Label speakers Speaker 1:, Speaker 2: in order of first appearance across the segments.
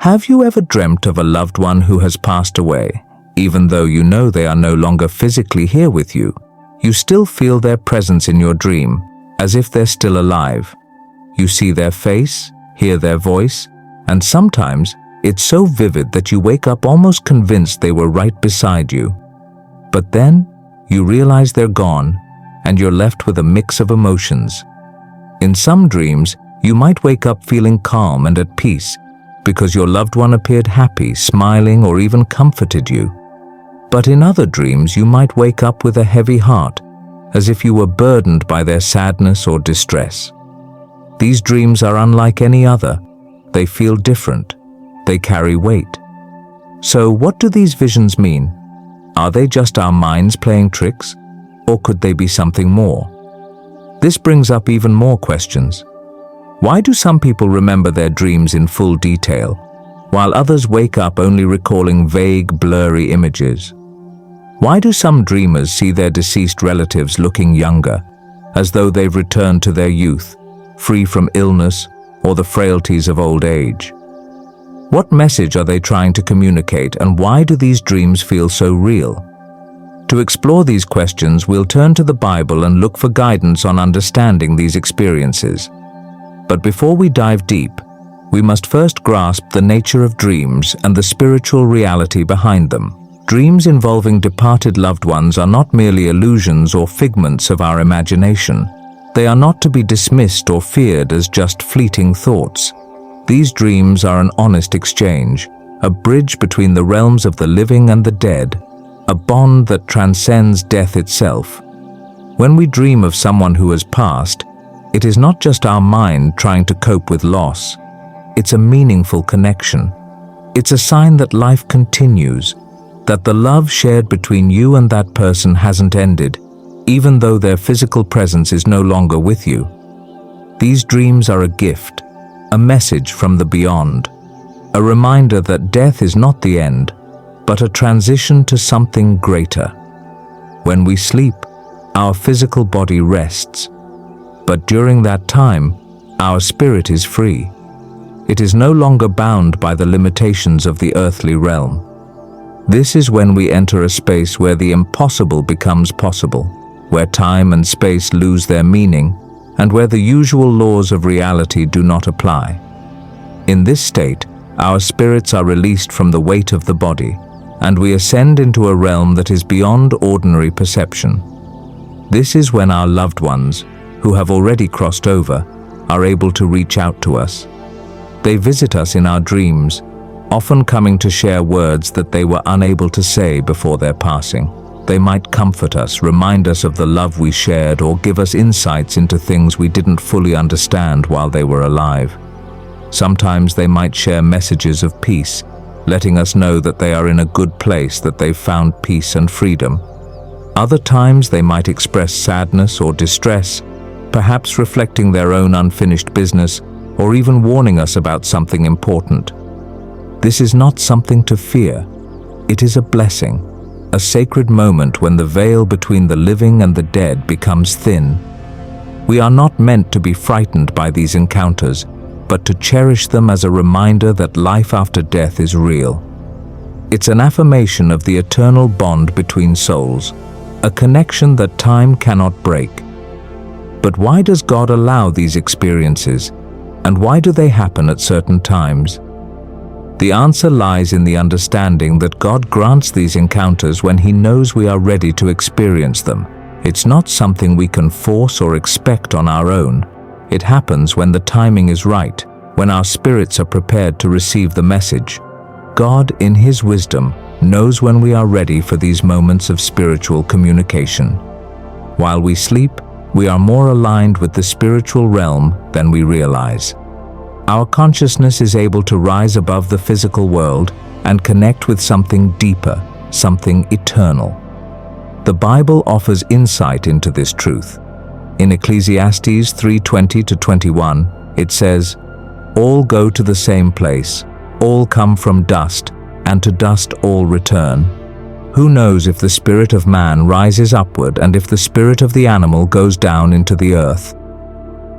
Speaker 1: Have you ever dreamt of a loved one who has passed away? Even though you know they are no longer physically here with you, you still feel their presence in your dream, as if they're still alive. You see their face, hear their voice, and sometimes it's so vivid that you wake up almost convinced they were right beside you. But then, you realize they're gone, and you're left with a mix of emotions. In some dreams, you might wake up feeling calm and at peace, because your loved one appeared happy, smiling, or even comforted you. But in other dreams, you might wake up with a heavy heart, as if you were burdened by their sadness or distress. These dreams are unlike any other. They feel different. They carry weight. So what do these visions mean? Are they just our minds playing tricks, or could they be something more? This brings up even more questions. Why do some people remember their dreams in full detail, while others wake up only recalling vague, blurry images? Why do some dreamers see their deceased relatives looking younger, as though they've returned to their youth, free from illness or the frailties of old age? What message are they trying to communicate, and why do these dreams feel so real? To explore these questions, we'll turn to the Bible and look for guidance on understanding these experiences. But before we dive deep, we must first grasp the nature of dreams and the spiritual reality behind them. Dreams involving departed loved ones are not merely illusions or figments of our imagination. They are not to be dismissed or feared as just fleeting thoughts. These dreams are an honest exchange, a bridge between the realms of the living and the dead, a bond that transcends death itself. When we dream of someone who has passed, it is not just our mind trying to cope with loss. It's a meaningful connection. It's a sign that life continues, that the love shared between you and that person hasn't ended, even though their physical presence is no longer with you. These dreams are a gift, a message from the beyond, a reminder that death is not the end, but a transition to something greater. When we sleep, our physical body rests, but during that time, our spirit is free. It is no longer bound by the limitations of the earthly realm. This is when we enter a space where the impossible becomes possible, where time and space lose their meaning, and where the usual laws of reality do not apply. In this state, our spirits are released from the weight of the body, and we ascend into a realm that is beyond ordinary perception. This is when our loved ones, who have already crossed over, are able to reach out to us. They visit us in our dreams, often coming to share words that they were unable to say before their passing. They might comfort us, remind us of the love we shared, or give us insights into things we didn't fully understand while they were alive. Sometimes they might share messages of peace, letting us know that they are in a good place, that they've found peace and freedom. Other times they might express sadness or distress, perhaps reflecting their own unfinished business, or even warning us about something important. This is not something to fear. It is a blessing, a sacred moment when the veil between the living and the dead becomes thin. We are not meant to be frightened by these encounters, but to cherish them as a reminder that life after death is real. It's an affirmation of the eternal bond between souls, a connection that time cannot break. But why does God allow these experiences, and why do they happen at certain times? The answer lies in the understanding that God grants these encounters when He knows we are ready to experience them. It's not something we can force or expect on our own. It happens when the timing is right, when our spirits are prepared to receive the message. God, in His wisdom, knows when we are ready for these moments of spiritual communication. While we sleep, we are more aligned with the spiritual realm than we realize. Our consciousness is able to rise above the physical world and connect with something deeper, something eternal. The Bible offers insight into this truth. In Ecclesiastes 3:20-21, it says, "All go to the same place, all come from dust, and to dust all return. Who knows if the spirit of man rises upward and if the spirit of the animal goes down into the earth?"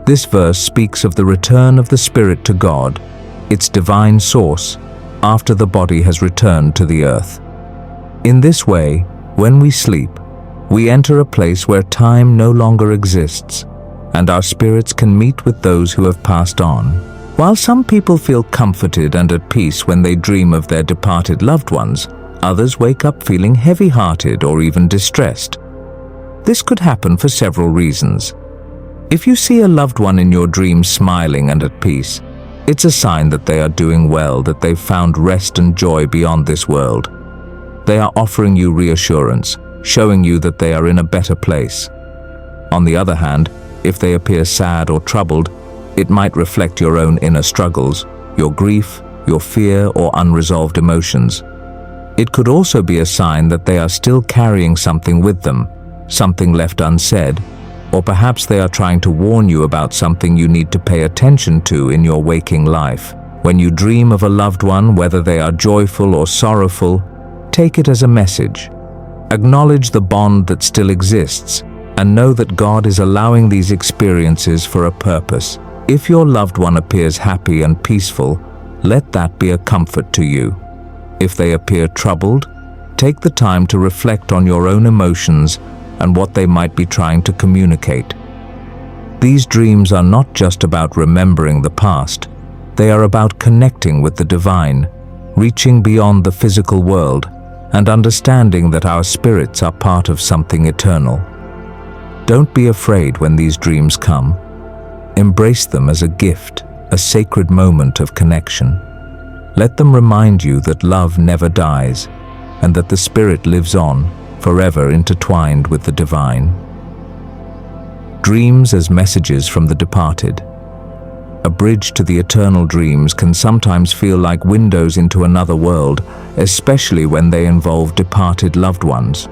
Speaker 1: This verse speaks of the return of the spirit to God, its divine source, after the body has returned to the earth. In this way, when we sleep, we enter a place where time no longer exists, and our spirits can meet with those who have passed on. While some people feel comforted and at peace when they dream of their departed loved ones, others wake up feeling heavy-hearted or even distressed. This could happen for several reasons. If you see a loved one in your dreams smiling and at peace, it's a sign that they are doing well, that they've found rest and joy beyond this world. They are offering you reassurance, showing you that they are in a better place. On the other hand, if they appear sad or troubled, it might reflect your own inner struggles, your grief, your fear, or unresolved emotions. It could also be a sign that they are still carrying something with them, something left unsaid, or perhaps they are trying to warn you about something you need to pay attention to in your waking life. When you dream of a loved one, whether they are joyful or sorrowful, take it as a message. Acknowledge the bond that still exists, and know that God is allowing these experiences for a purpose. If your loved one appears happy and peaceful, let that be a comfort to you. If they appear troubled, take the time to reflect on your own emotions and what they might be trying to communicate. These dreams are not just about remembering the past, they are about connecting with the divine, reaching beyond the physical world, and understanding that our spirits are part of something eternal. Don't be afraid when these dreams come. Embrace them as a gift, a sacred moment of connection. Let them remind you that love never dies, and that the spirit lives on, forever intertwined with the divine. Dreams as messages from the departed. A bridge to the eternal dreams can sometimes feel like windows into another world, especially when they involve departed loved ones.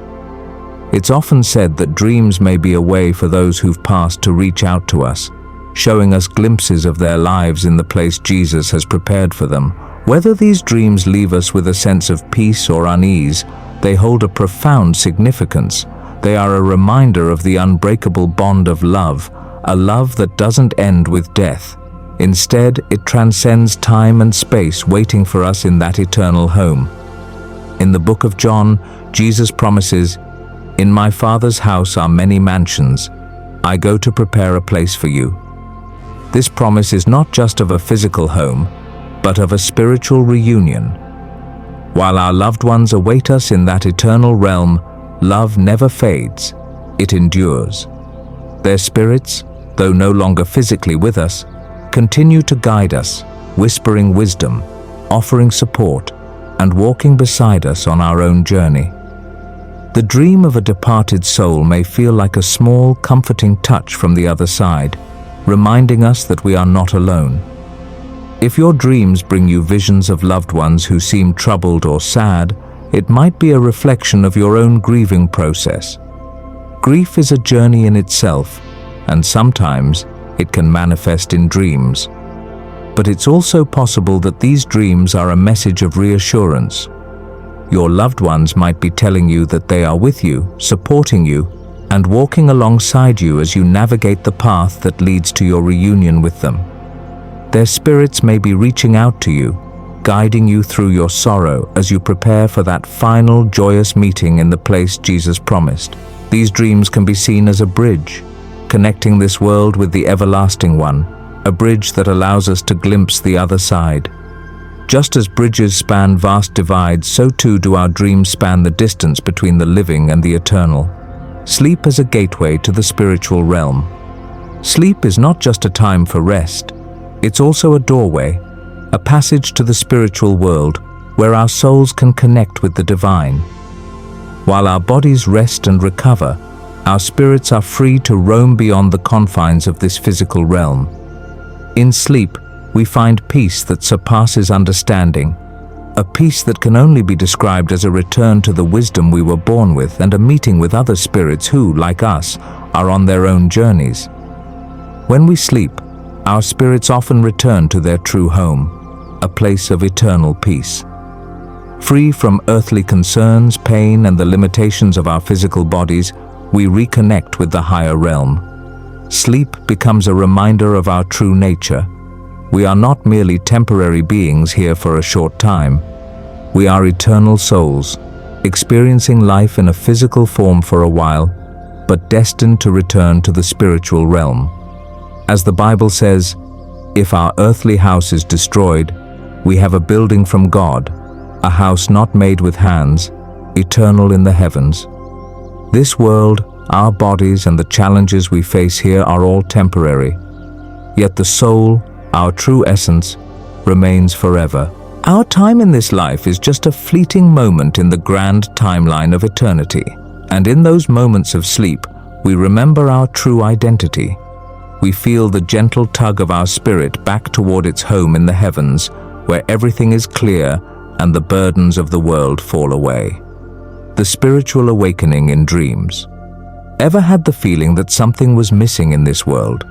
Speaker 1: It's often said that dreams may be a way for those who've passed to reach out to us, showing us glimpses of their lives in the place Jesus has prepared for them. Whether these dreams leave us with a sense of peace or unease, they hold a profound significance. They are a reminder of the unbreakable bond of love, a love that doesn't end with death. Instead, it transcends time and space, waiting for us in that eternal home. In the book of John, Jesus promises, "In my Father's house are many mansions. I go to prepare a place for you." This promise is not just of a physical home, but of a spiritual reunion. While our loved ones await us in that eternal realm, love never fades, it endures. Their spirits, though no longer physically with us, continue to guide us, whispering wisdom, offering support, and walking beside us on our own journey. The dream of a departed soul may feel like a small, comforting touch from the other side, reminding us that we are not alone. If your dreams bring you visions of loved ones who seem troubled or sad, it might be a reflection of your own grieving process. Grief is a journey in itself, and sometimes it can manifest in dreams. But it's also possible that these dreams are a message of reassurance. Your loved ones might be telling you that they are with you, supporting you, and walking alongside you as you navigate the path that leads to your reunion with them. Their spirits may be reaching out to you, guiding you through your sorrow as you prepare for that final joyous meeting in the place Jesus promised. These dreams can be seen as a bridge, connecting this world with the everlasting one, a bridge that allows us to glimpse the other side. Just as bridges span vast divides, so too do our dreams span the distance between the living and the eternal. Sleep is a gateway to the spiritual realm. Sleep is not just a time for rest, it's also a doorway, a passage to the spiritual world where our souls can connect with the divine. While our bodies rest and recover, our spirits are free to roam beyond the confines of this physical realm. In sleep, we find peace that surpasses understanding, a peace that can only be described as a return to the wisdom we were born with and a meeting with other spirits who, like us, are on their own journeys. When we sleep, our spirits often return to their true home, a place of eternal peace. Free from earthly concerns, pain, and the limitations of our physical bodies, we reconnect with the higher realm. Sleep becomes a reminder of our true nature, We are not merely temporary beings here for a short time. We are eternal souls, experiencing life in a physical form for a while, but destined to return to the spiritual realm. As the Bible says, if our earthly house is destroyed, we have a building from God, a house not made with hands, eternal in the heavens. This world, our bodies, and the challenges we face here are all temporary. Yet the soul, our true essence, remains forever. Our time in this life is just a fleeting moment in the grand timeline of eternity. And in those moments of sleep, we remember our true identity. We feel the gentle tug of our spirit back toward its home in the heavens, where everything is clear and the burdens of the world fall away. The spiritual awakening in dreams. Ever had the feeling that something was missing in this world?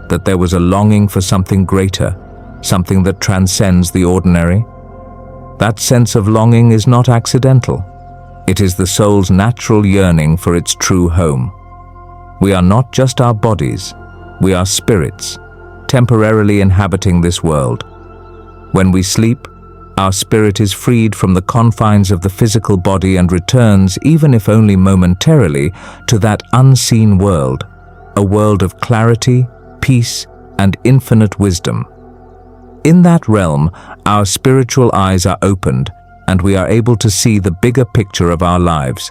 Speaker 1: That there was a longing for something greater, something that transcends the ordinary? That sense of longing is not accidental. It is the soul's natural yearning for its true home. We are not just our bodies, we are spirits, temporarily inhabiting this world. When we sleep, our spirit is freed from the confines of the physical body and returns, even if only momentarily, to that unseen world, a world of clarity, peace, and infinite wisdom. In that realm, our spiritual eyes are opened, and we are able to see the bigger picture of our lives.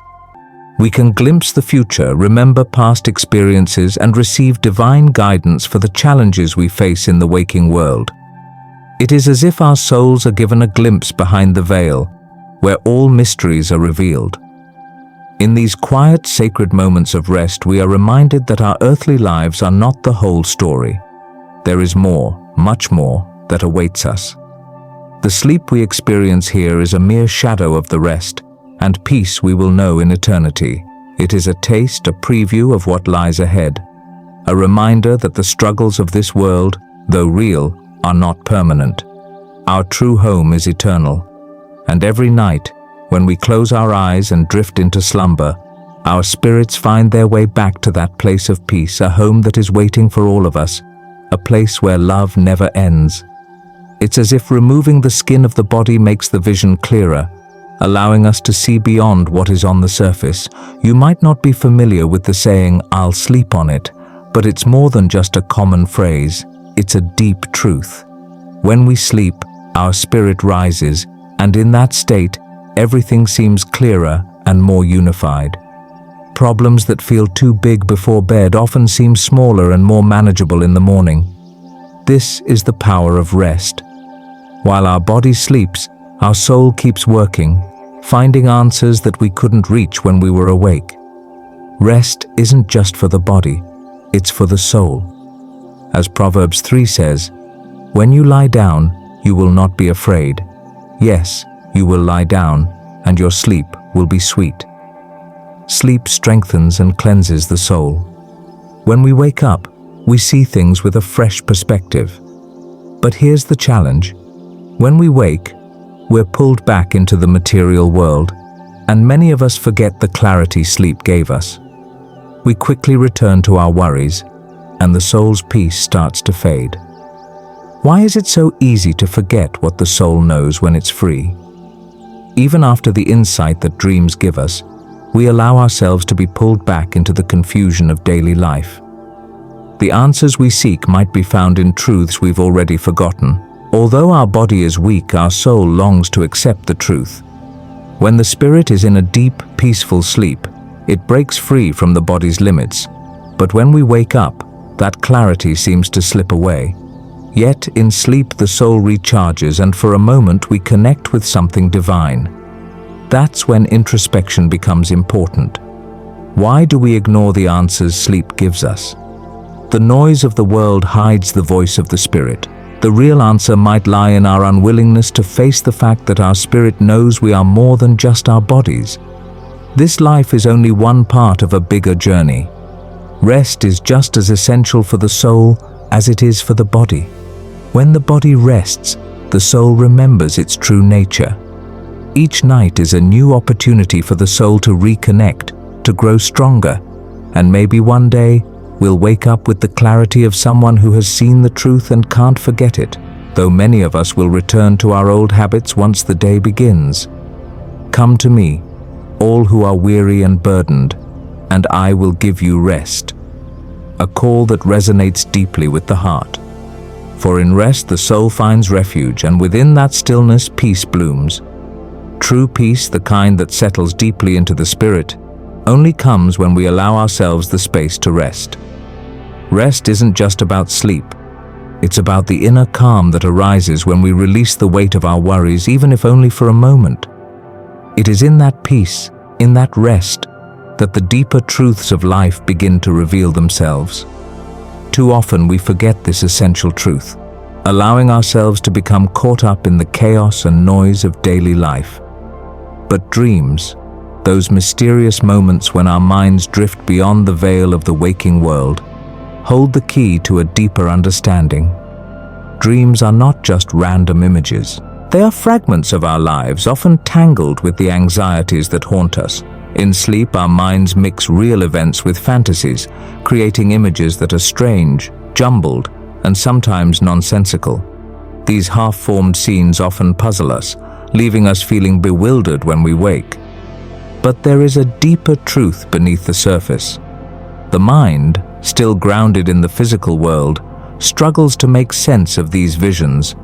Speaker 1: We can glimpse the future, remember past experiences, and receive divine guidance for the challenges we face in the waking world. It is as if our souls are given a glimpse behind the veil, where all mysteries are revealed. In these quiet, sacred moments of rest, we are reminded that our earthly lives are not the whole story. There is more, much more, that awaits us. The sleep we experience here is a mere shadow of the rest and peace we will know in eternity. It is a taste, a preview of what lies ahead, a reminder that the struggles of this world, though real, are not permanent. Our true home is eternal, and every night, when we close our eyes and drift into slumber, our spirits find their way back to that place of peace, a home that is waiting for all of us, a place where love never ends. It's as if removing the skin of the body makes the vision clearer, allowing us to see beyond what is on the surface. You might not be familiar with the saying, "I'll sleep on it," but it's more than just a common phrase. It's a deep truth. When we sleep, our spirit rises, and in that state, everything seems clearer and more unified. Problems that feel too big before bed often seem smaller and more manageable in the morning. This is the power of rest. While our body sleeps, our soul keeps working, finding answers that we couldn't reach when we were awake. Rest isn't just for the body, it's for the soul. As Proverbs 3 says, "When you lie down, you will not be afraid. Yes, you will lie down, and your sleep will be sweet." Sleep strengthens and cleanses the soul. When we wake up, we see things with a fresh perspective. But here's the challenge. When we wake, we're pulled back into the material world, and many of us forget the clarity sleep gave us. We quickly return to our worries, and the soul's peace starts to fade. Why is it so easy to forget what the soul knows when it's free? Even after the insight that dreams give us, we allow ourselves to be pulled back into the confusion of daily life. The answers we seek might be found in truths we've already forgotten. Although our body is weak, our soul longs to accept the truth. When the spirit is in a deep, peaceful sleep, it breaks free from the body's limits. But when we wake up, that clarity seems to slip away. Yet in sleep the soul recharges, and for a moment we connect with something divine. That's when introspection becomes important. Why do we ignore the answers sleep gives us? The noise of the world hides the voice of the spirit. The real answer might lie in our unwillingness to face the fact that our spirit knows we are more than just our bodies. This life is only one part of a bigger journey. Rest is just as essential for the soul as it is for the body. When the body rests, the soul remembers its true nature. Each night is a new opportunity for the soul to reconnect, to grow stronger, and maybe one day We'll wake up with the clarity of someone who has seen the truth and can't forget it, though many of us will return to our old habits once the day begins. Come to me, all who are weary and burdened, and I will give you rest. A call that resonates deeply with the heart. For in rest the soul finds refuge, and within that stillness peace blooms. True peace, the kind that settles deeply into the spirit, only comes when we allow ourselves the space to rest. Rest isn't just about sleep. It's about the inner calm that arises when we release the weight of our worries, even if only for a moment. It is in that peace, in that rest, that the deeper truths of life begin to reveal themselves. Too often we forget this essential truth, allowing ourselves to become caught up in the chaos and noise of daily life. But dreams, those mysterious moments when our minds drift beyond the veil of the waking world, hold the key to a deeper understanding. Dreams are not just random images. They are fragments of our lives, often tangled with the anxieties that haunt us. In sleep, our minds mix real events with fantasies, creating images that are strange, jumbled, and sometimes nonsensical. These half-formed scenes often puzzle us, leaving us feeling bewildered when we wake. But there is a deeper truth beneath the surface. The mind, still grounded in the physical world, struggles to make sense of these visions,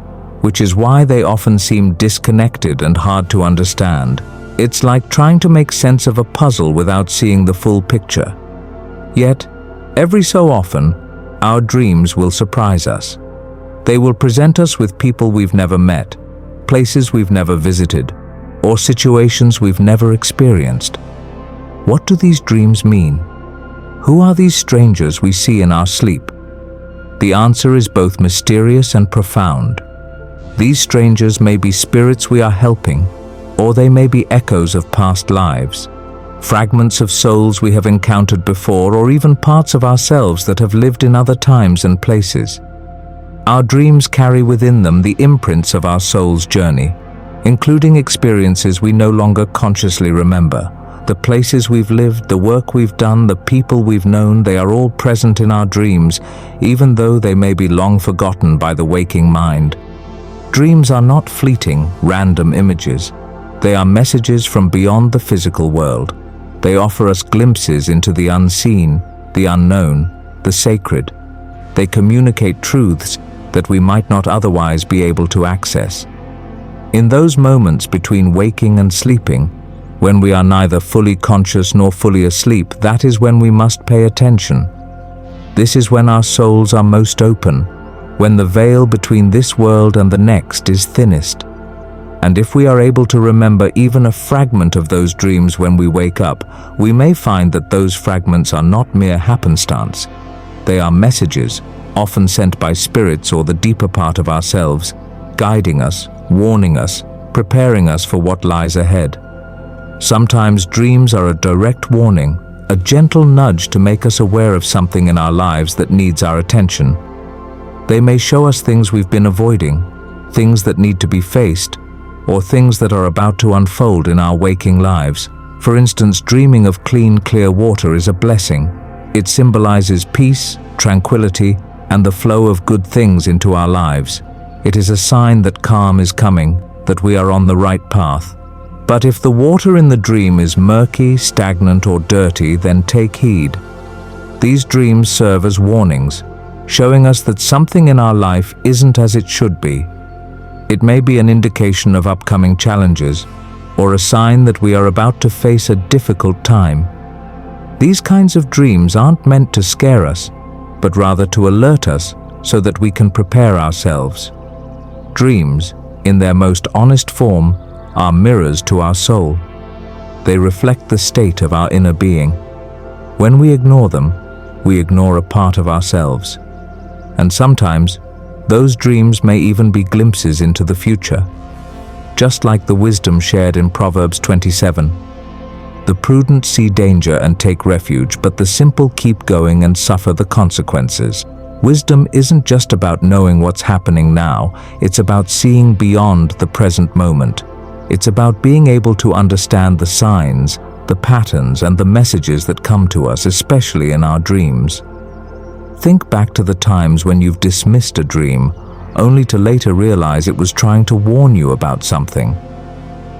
Speaker 1: which is why they often seem disconnected and hard to understand. It's like trying to make sense of a puzzle without seeing the full picture. Yet, every so often, our dreams will surprise us. They will present us with people we've never met, places we've never visited, or situations we've never experienced. What do these dreams mean? Who are these strangers we see in our sleep? The answer is both mysterious and profound. These strangers may be spirits we are helping, or they may be echoes of past lives, fragments of souls we have encountered before, or even parts of ourselves that have lived in other times and places. Our dreams carry within them the imprints of our soul's journey, including experiences we no longer consciously remember. The places we've lived, the work we've done, the people we've known, they are all present in our dreams, even though they may be long forgotten by the waking mind. Dreams are not fleeting, random images. They are messages from beyond the physical world. They offer us glimpses into the unseen, the unknown, the sacred. They communicate truths that we might not otherwise be able to access. In those moments between waking and sleeping, when we are neither fully conscious nor fully asleep, that is when we must pay attention. This is when our souls are most open, when the veil between this world and the next is thinnest. And if we are able to remember even a fragment of those dreams when we wake up, we may find that those fragments are not mere happenstance. They are messages, often sent by spirits or the deeper part of ourselves, guiding us, warning us, preparing us for what lies ahead. Sometimes dreams are a direct warning, a gentle nudge to make us aware of something in our lives that needs our attention. They may show us things we've been avoiding, things that need to be faced, or things that are about to unfold in our waking lives. For instance, dreaming of clean, clear water is a blessing. It symbolizes peace, tranquility, and the flow of good things into our lives. It is a sign that calm is coming, that we are on the right path. But if the water in the dream is murky, stagnant, or dirty, then take heed. These dreams serve as warnings, showing us that something in our life isn't as it should be. It may be an indication of upcoming challenges, or a sign that we are about to face a difficult time. These kinds of dreams aren't meant to scare us, but rather to alert us so that we can prepare ourselves. Dreams, in their most honest form, are mirrors to our soul. They reflect the state of our inner being. When we ignore them, we ignore a part of ourselves. And sometimes, those dreams may even be glimpses into the future. Just like the wisdom shared in Proverbs 27. The prudent see danger and take refuge, but the simple keep going and suffer the consequences. Wisdom isn't just about knowing what's happening now, it's about seeing beyond the present moment. It's about being able to understand the signs, the patterns, and the messages that come to us, especially in our dreams. think back to the times when you've dismissed a dream, only to later realize it was trying to warn you about something.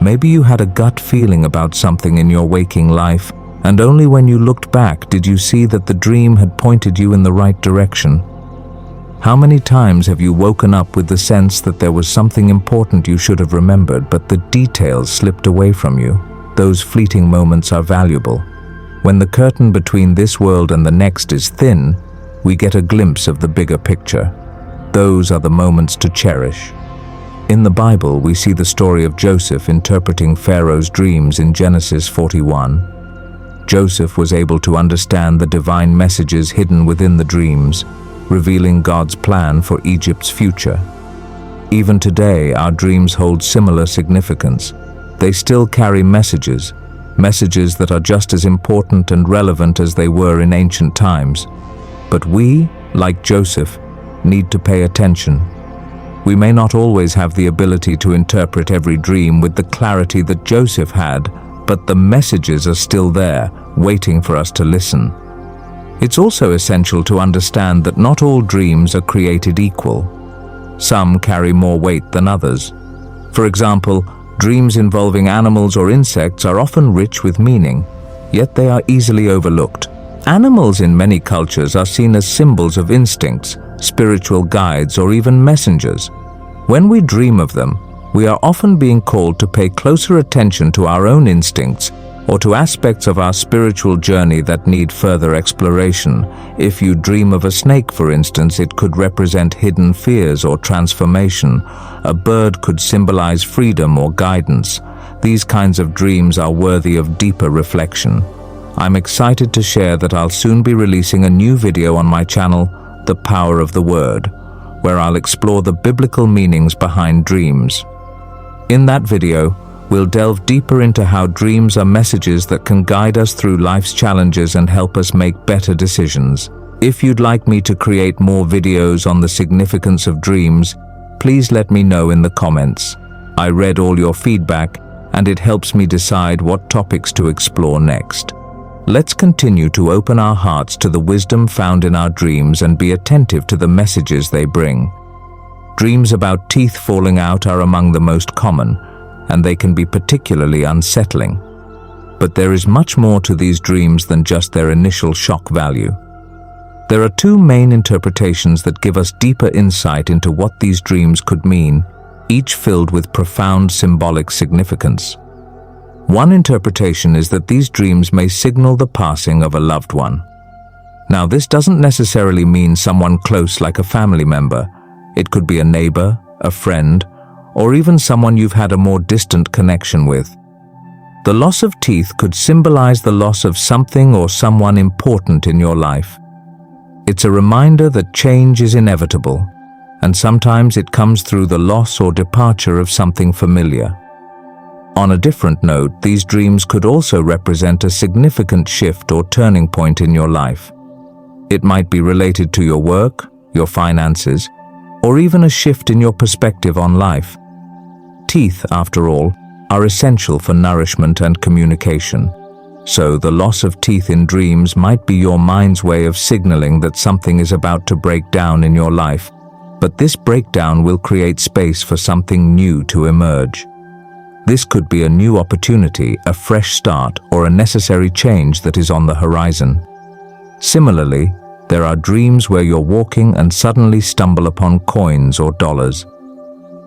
Speaker 1: Maybe you had a gut feeling about something in your waking life, and only when you looked back did you see that the dream had pointed you in the right direction. How many times have you woken up with the sense that there was something important you should have remembered, but the details slipped away from you? Those fleeting moments are valuable. When the curtain between this world and the next is thin, we get a glimpse of the bigger picture. Those are the moments to cherish. In the Bible, we see the story of Joseph interpreting Pharaoh's dreams in Genesis 41. Joseph was able to understand the divine messages hidden within the dreams, revealing God's plan for Egypt's future. Even today, our dreams hold similar significance. They still carry messages that are just as important and relevant as they were in ancient times. But we, like Joseph, need to pay attention. We may not always have the ability to interpret every dream with the clarity that Joseph had, but the messages are still there, waiting for us to listen. It's also essential to understand that not all dreams are created equal. Some carry more weight than others. For example, dreams involving animals or insects are often rich with meaning, yet they are easily overlooked. Animals in many cultures are seen as symbols of instincts, spiritual guides, or even messengers. When we dream of them, we are often being called to pay closer attention to our own instincts or to aspects of our spiritual journey that need further exploration. If you dream of a snake, for instance, it could represent hidden fears or transformation. A bird could symbolize freedom or guidance. These kinds of dreams are worthy of deeper reflection. I'm excited to share that I'll soon be releasing a new video on my channel, The Power of the Word, where I'll explore the biblical meanings behind dreams. In that video, we'll delve deeper into how dreams are messages that can guide us through life's challenges and help us make better decisions. If you'd like me to create more videos on the significance of dreams, please let me know in the comments. I read all your feedback, and it helps me decide what topics to explore next. Let's continue to open our hearts to the wisdom found in our dreams and be attentive to the messages they bring. Dreams about teeth falling out are among the most common, and they can be particularly unsettling. But there is much more to these dreams than just their initial shock value. There are two main interpretations that give us deeper insight into what these dreams could mean, each filled with profound symbolic significance. One interpretation is that these dreams may signal the passing of a loved one. Now, this doesn't necessarily mean someone close like a family member. It could be a neighbor, a friend, or even someone you've had a more distant connection with. The loss of teeth could symbolize the loss of something or someone important in your life. It's a reminder that change is inevitable, and sometimes it comes through the loss or departure of something familiar. On a different note, these dreams could also represent a significant shift or turning point in your life. It might be related to your work, your finances, or even a shift in your perspective on life. Teeth, after all, are essential for nourishment and communication. So the loss of teeth in dreams might be your mind's way of signaling that something is about to break down in your life, but this breakdown will create space for something new to emerge. This could be a new opportunity, a fresh start, or a necessary change that is on the horizon. Similarly, there are dreams where you're walking and suddenly stumble upon coins or dollars.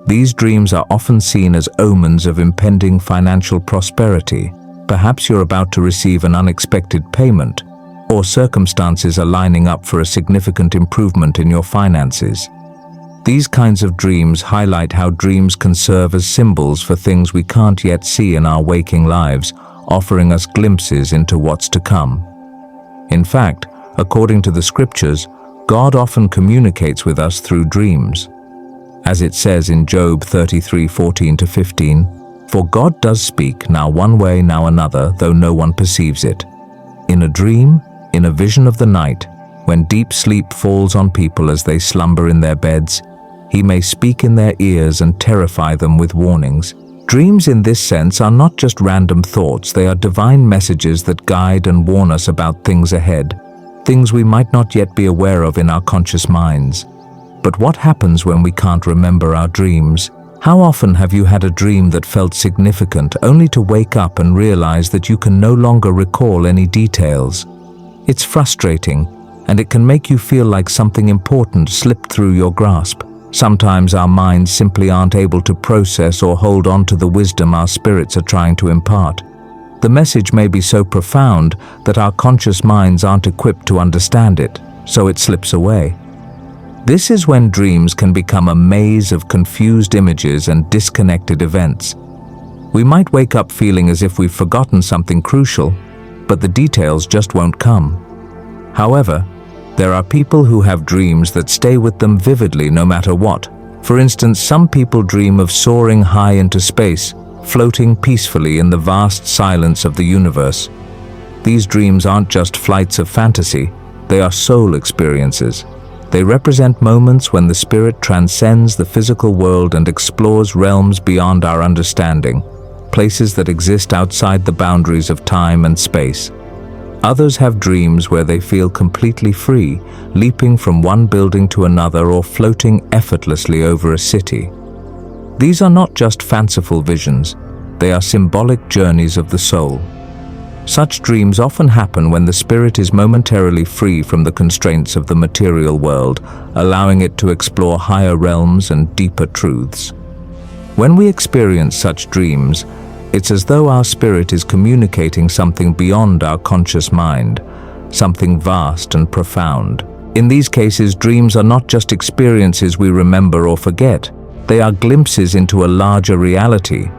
Speaker 1: These dreams are often seen as omens of impending financial prosperity. Perhaps you're about to receive an unexpected payment, or circumstances are lining up for a significant improvement in your finances. These kinds of dreams highlight how dreams can serve as symbols for things we can't yet see in our waking lives, offering us glimpses into what's to come. In fact, according to the scriptures, God often communicates with us through dreams. As it says in Job 33:14-15, "For God does speak, now one way, now another, though no one perceives it. In a dream, in a vision of the night, when deep sleep falls on people as they slumber in their beds, He may speak in their ears and terrify them with warnings." Dreams in this sense are not just random thoughts, they are divine messages that guide and warn us about things ahead. things we might not yet be aware of in our conscious minds. But what happens when we can't remember our dreams? How often have you had a dream that felt significant only to wake up and realize that you can no longer recall any details? It's frustrating, and it can make you feel like something important slipped through your grasp. Sometimes our minds simply aren't able to process or hold on to the wisdom our spirits are trying to impart. The message may be so profound that our conscious minds aren't equipped to understand it, so it slips away. This is when dreams can become a maze of confused images and disconnected events. We might wake up feeling as if we've forgotten something crucial, but the details just won't come. However, there are people who have dreams that stay with them vividly no matter what. For instance, some people dream of soaring high into space, floating peacefully in the vast silence of the universe. These dreams aren't just flights of fantasy, they are soul experiences. They represent moments when the spirit transcends the physical world and explores realms beyond our understanding, places that exist outside the boundaries of time and space. Others have dreams where they feel completely free, leaping from one building to another or floating effortlessly over a city. These are not just fanciful visions, they are symbolic journeys of the soul. Such dreams often happen when the spirit is momentarily free from the constraints of the material world, allowing it to explore higher realms and deeper truths. When we experience such dreams, it's as though our spirit is communicating something beyond our conscious mind, something vast and profound. In these cases, dreams are not just experiences we remember or forget. They are glimpses into a larger reality,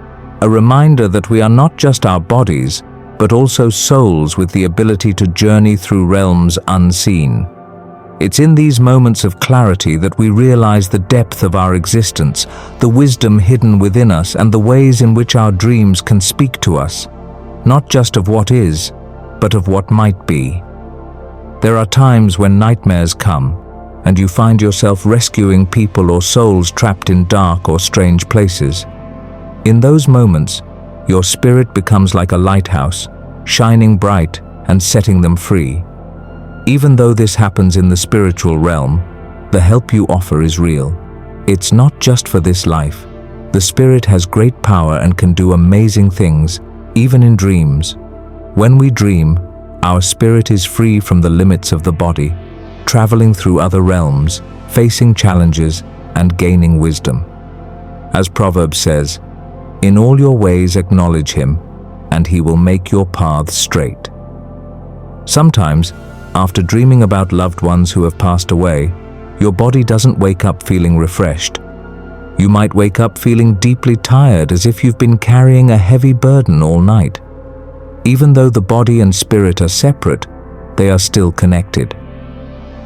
Speaker 1: a reminder that we are not just our bodies, but also souls with the ability to journey through realms unseen. It's in these moments of clarity that we realize the depth of our existence, the wisdom hidden within us, and the ways in which our dreams can speak to us, not just of what is, but of what might be. There are times when nightmares come, and you find yourself rescuing people or souls trapped in dark or strange places. In those moments, your spirit becomes like a lighthouse, shining bright and setting them free. Even though this happens in the spiritual realm, the help you offer is real. It's not just for this life. The spirit has great power and can do amazing things, even in dreams. When we dream, our spirit is free from the limits of the body, traveling through other realms, facing challenges, and gaining wisdom. As Proverbs says, "In all your ways acknowledge him, and he will make your paths straight." Sometimes, after dreaming about loved ones who have passed away, your body doesn't wake up feeling refreshed. You might wake up feeling deeply tired, as if you've been carrying a heavy burden all night. Even though the body and spirit are separate, they are still connected.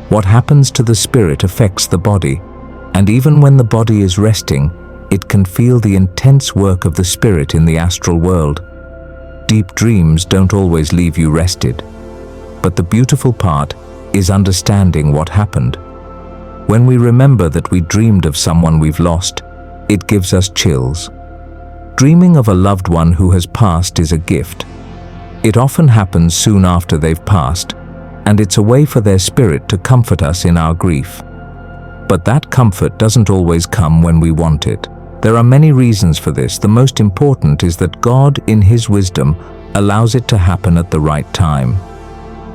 Speaker 1: What happens to the spirit affects the body, and even when the body is resting, it can feel the intense work of the spirit in the astral world. Deep dreams don't always leave you rested. But the beautiful part is understanding what happened. When we remember that we dreamed of someone we've lost, it gives us chills. Dreaming of a loved one who has passed is a gift. It often happens soon after they've passed, and it's a way for their spirit to comfort us in our grief. But that comfort doesn't always come when we want it. There are many reasons for this. The most important is that God, in His wisdom, allows it to happen at the right time.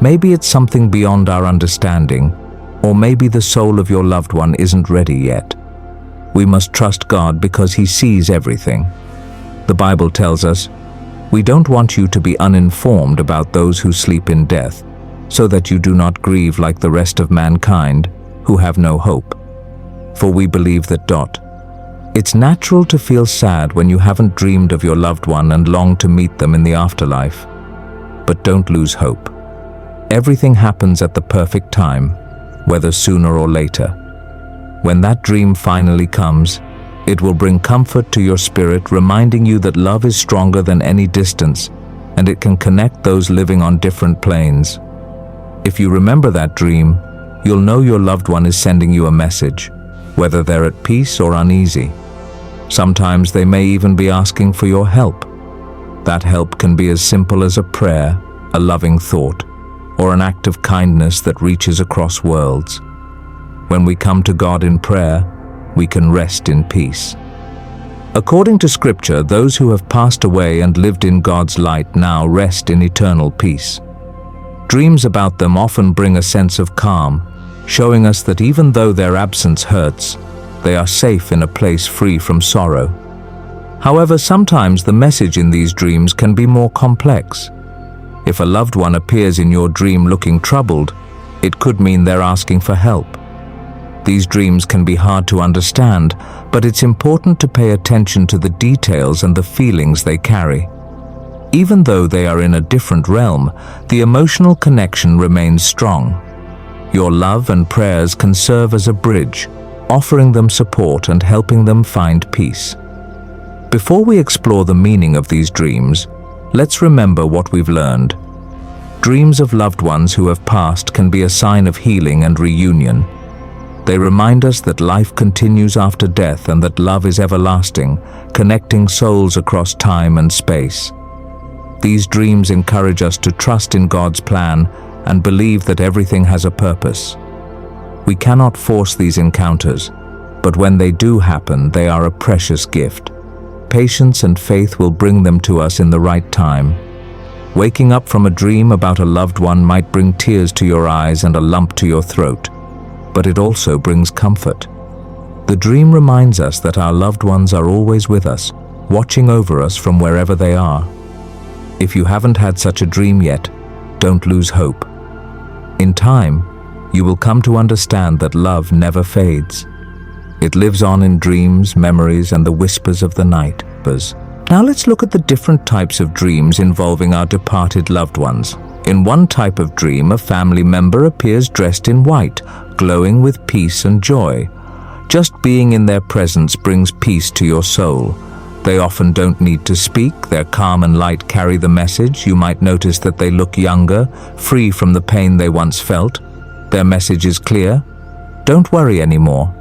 Speaker 1: Maybe it's something beyond our understanding, or maybe the soul of your loved one isn't ready yet. We must trust God because He sees everything. The Bible tells us, "We don't want you to be uninformed about those who sleep in death, so that you do not grieve like the rest of mankind, who have no hope." For we believe that It's natural to feel sad when you haven't dreamed of your loved one and long to meet them in the afterlife. But don't lose hope. Everything happens at the perfect time, whether sooner or later. When that dream finally comes, it will bring comfort to your spirit, reminding you that love is stronger than any distance, and it can connect those living on different planes. If you remember that dream, you'll know your loved one is sending you a message, whether they're at peace or uneasy. Sometimes they may even be asking for your help. That help can be as simple as a prayer, a loving thought, or an act of kindness that reaches across worlds. When we come to God in prayer, we can rest in peace. According to Scripture, those who have passed away and lived in God's light now rest in eternal peace. Dreams about them often bring a sense of calm, showing us that even though their absence hurts, they are safe in a place free from sorrow. However, sometimes the message in these dreams can be more complex. If a loved one appears in your dream looking troubled, it could mean they're asking for help. These dreams can be hard to understand, but it's important to pay attention to the details and the feelings they carry. Even though they are in a different realm, the emotional connection remains strong. Your love and prayers can serve as a bridge, offering them support and helping them find peace. Before we explore the meaning of these dreams, let's remember what we've learned. Dreams of loved ones who have passed can be a sign of healing and reunion. They remind us that life continues after death and that love is everlasting, connecting souls across time and space. These dreams encourage us to trust in God's plan and believe that everything has a purpose. We cannot force these encounters, but when they do happen, they are a precious gift. Patience and faith will bring them to us in the right time. Waking up from a dream about a loved one might bring tears to your eyes and a lump to your throat, but it also brings comfort. The dream reminds us that our loved ones are always with us, watching over us from wherever they are. If you haven't had such a dream yet, don't lose hope. In time, you will come to understand that love never fades. It lives on in dreams, memories, and the whispers of the night. Now let's look at the different types of dreams involving our departed loved ones. In one type of dream, a family member appears dressed in white, glowing with peace and joy. Just being in their presence brings peace to your soul. They often don't need to speak. Their calm and light carry the message. You might notice that they look younger, free from the pain they once felt. Their message is clear. Don't worry anymore.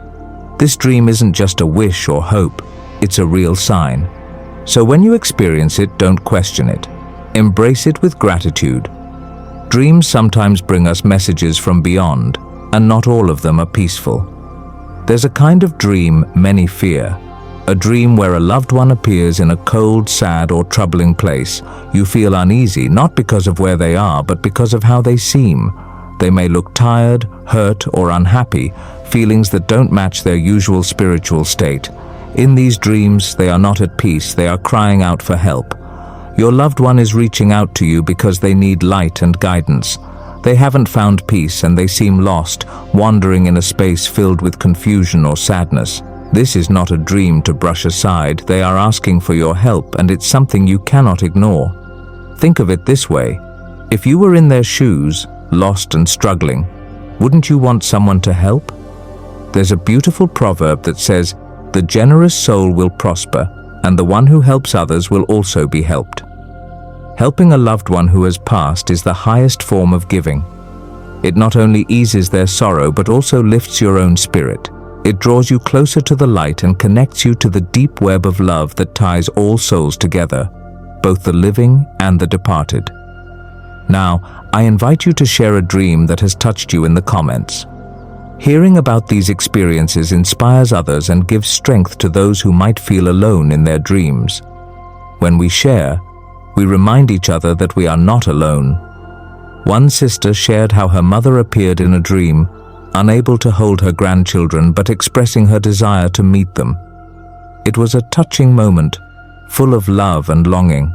Speaker 1: This dream isn't just a wish or hope. It's a real sign. So when you experience it, don't question it. Embrace it with gratitude. Dreams sometimes bring us messages from beyond, and not all of them are peaceful. There's a kind of dream many fear. A dream where a loved one appears in a cold, sad, or troubling place. You feel uneasy, not because of where they are, but because of how they seem. They may look tired, hurt, or unhappy, feelings that don't match their usual spiritual state. In these dreams, they are not at peace, they are crying out for help. Your loved one is reaching out to you because they need light and guidance. They haven't found peace and they seem lost, wandering in a space filled with confusion or sadness. This is not a dream to brush aside. They are asking for your help, and it's something you cannot ignore. Think of it this way. If you were in their shoes, lost and struggling, wouldn't you want someone to help? There's a beautiful proverb that says, "The generous soul will prosper, and the one who helps others will also be helped." Helping a loved one who has passed is the highest form of giving. It not only eases their sorrow, but also lifts your own spirit. It draws you closer to the light and connects you to the deep web of love that ties all souls together, both the living and the departed. Now, I invite you to share a dream that has touched you in the comments. Hearing about these experiences inspires others and gives strength to those who might feel alone in their dreams. When we share, we remind each other that we are not alone. One sister shared how her mother appeared in a dream, unable to hold her grandchildren but expressing her desire to meet them. It was a touching moment, full of love and longing.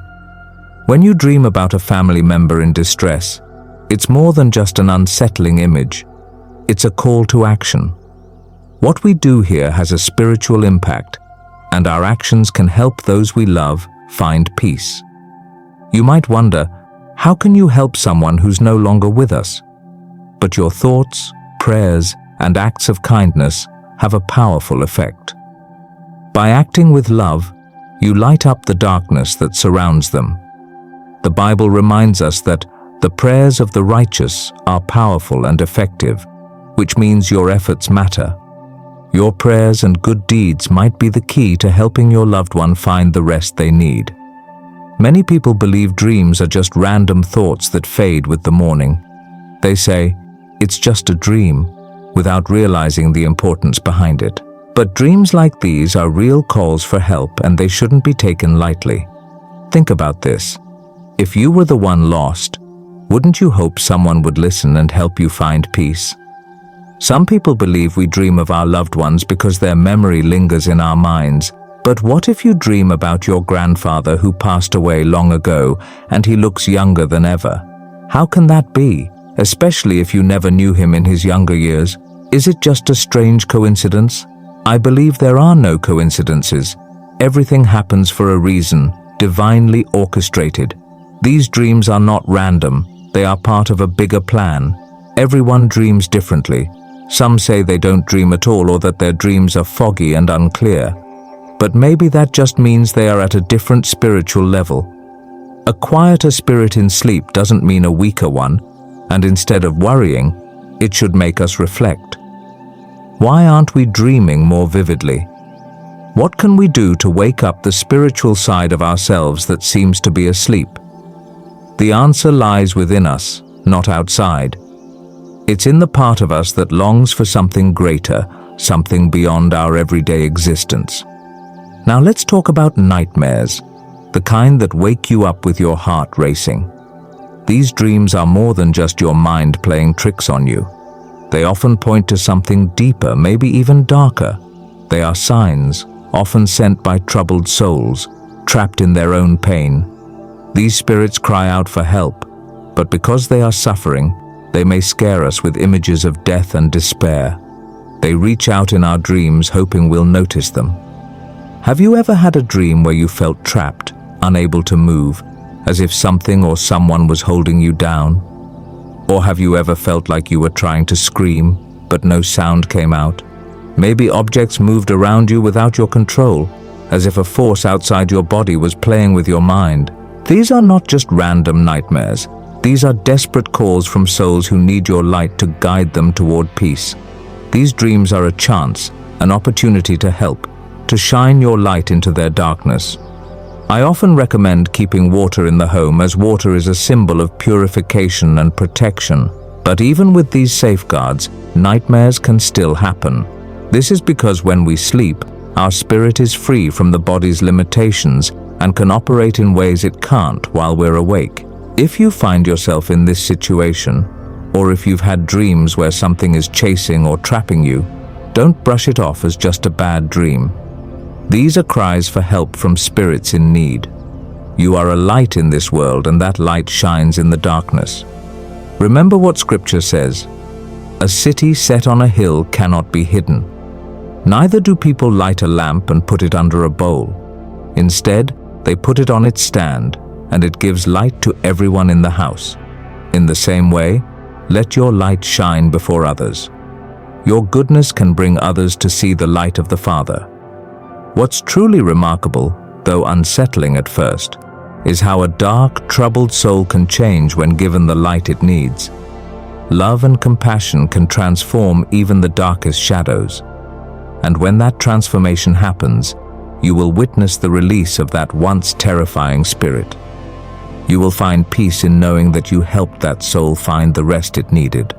Speaker 1: When you dream about a family member in distress, it's more than just an unsettling image. It's a call to action. What we do here has a spiritual impact, and our actions can help those we love find peace. You might wonder, how can you help someone who's no longer with us? But your thoughts, prayers, and acts of kindness have a powerful effect. By acting with love, you light up the darkness that surrounds them. The Bible reminds us that the prayers of the righteous are powerful and effective, which means your efforts matter. Your prayers and good deeds might be the key to helping your loved one find the rest they need. Many people believe dreams are just random thoughts that fade with the morning. They say, "It's just a dream," without realizing the importance behind it. But dreams like these are real calls for help, and they shouldn't be taken lightly. Think about this. If you were the one lost, wouldn't you hope someone would listen and help you find peace? Some people believe we dream of our loved ones because their memory lingers in our minds. But what if you dream about your grandfather who passed away long ago and he looks younger than ever? How can that be, especially if you never knew him in his younger years? Is it just a strange coincidence? I believe there are no coincidences. Everything happens for a reason, divinely orchestrated. These dreams are not random. They are part of a bigger plan. Everyone dreams differently. Some say they don't dream at all, or that their dreams are foggy and unclear. But maybe that just means they are at a different spiritual level. A quieter spirit in sleep doesn't mean a weaker one, and instead of worrying, it should make us reflect. Why aren't we dreaming more vividly? What can we do to wake up the spiritual side of ourselves that seems to be asleep? The answer lies within us, not outside. It's in the part of us that longs for something greater, something beyond our everyday existence. Now let's talk about nightmares, the kind that wake you up with your heart racing. These dreams are more than just your mind playing tricks on you. They often point to something deeper, maybe even darker. They are signs, often sent by troubled souls, trapped in their own pain. These spirits cry out for help, but because they are suffering, they may scare us with images of death and despair. They reach out in our dreams, hoping we'll notice them. Have you ever had a dream where you felt trapped, unable to move, as if something or someone was holding you down? Or have you ever felt like you were trying to scream, but no sound came out? Maybe objects moved around you without your control, as if a force outside your body was playing with your mind. These are not just random nightmares. These are desperate calls from souls who need your light to guide them toward peace. These dreams are a chance, an opportunity to help, to shine your light into their darkness. I often recommend keeping water in the home, as water is a symbol of purification and protection. But even with these safeguards, nightmares can still happen. This is because when we sleep, our spirit is free from the body's limitations and can operate in ways it can't while we're awake. If you find yourself in this situation, or if you've had dreams where something is chasing or trapping you, don't brush it off as just a bad dream. These are cries for help from spirits in need. You are a light in this world, and that light shines in the darkness. Remember what Scripture says, "A city set on a hill cannot be hidden. Neither do people light a lamp and put it under a bowl. Instead, they put it on its stand, and it gives light to everyone in the house. In the same way, let your light shine before others. Your goodness can bring others to see the light of the Father." What's truly remarkable, though unsettling at first, is how a dark, troubled soul can change when given the light it needs. Love and compassion can transform even the darkest shadows. And when that transformation happens, you will witness the release of that once terrifying spirit. You will find peace in knowing that you helped that soul find the rest it needed.